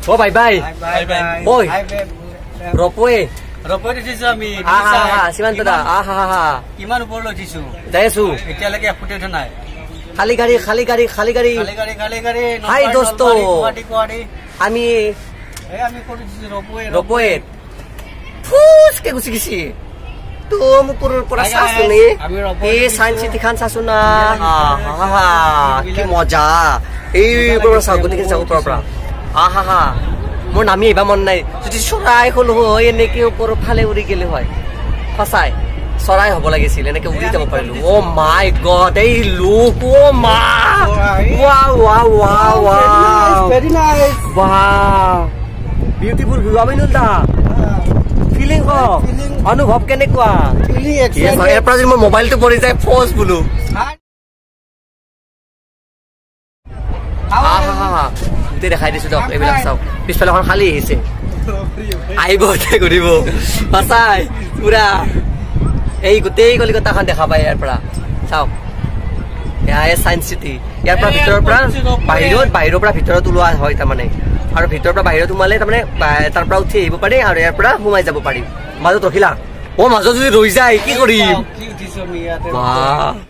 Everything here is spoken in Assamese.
ও বাই বাই ওই ৰপৱে ৰপৱে দিছো আমি সীমান্ত দা কিমান ওপৰলৈ উঠিছো যাই আছো এতিয়ালৈকে ফুটে উঠা নাই খালি গাড়ী হাই দোস্ত আমি ৰপৱে ফুচকে গুচি গেছি तुम कुरुर পৰা চাচুনি এই সায়েন্স সিটি খান চাচুনা কি মজা এই পৰা সাগুনি কি চাও পৰা আহা মোৰ নামি এবা মন নাই যদি চৰাই হল হয় এনেকে ওপৰ ফালে উৰি গেলে হয় ফসাই চৰাই হ'ব লাগিছিল এনেকে উৰি যাব পাৰিলো ও মাই গড এই লুক ও মা ওয়াও ভেৰি নাইস বাহ বিউটিফুল ভিউ আমি নুলতা ফিলিং অনুভৱ কেনেকুৱা ইয়াৰ পৰা যদি মোৰ মোবাইলটো পৰি যায় ফোজ বুলো গোটেই দেখাই দিছো দিয়ক এইবিলাক চাওক পিছফালে এখন খালী আহিছে আহিব ঘূৰিব সঁচাই পুৰা এই গোটেই কলিকতাখন দেখা পায় ইয়াৰ পৰা চাওক এয়া সায়েন্স চিটি ইয়াৰ পৰা ভিতৰৰ পৰা বাহিৰৰ পৰা ভিতৰত ওলোৱা হয় তাৰমানে আৰু ভিতৰৰ পৰা বাহিৰত সোমালে তাৰমানে তাৰ পৰা উঠি আহিব পাৰি আৰু ইয়াৰ পৰা সোমাই যাব পাৰি মাজত ৰখিলা ও মাজত যদি ৰৈ যায় কি কৰিম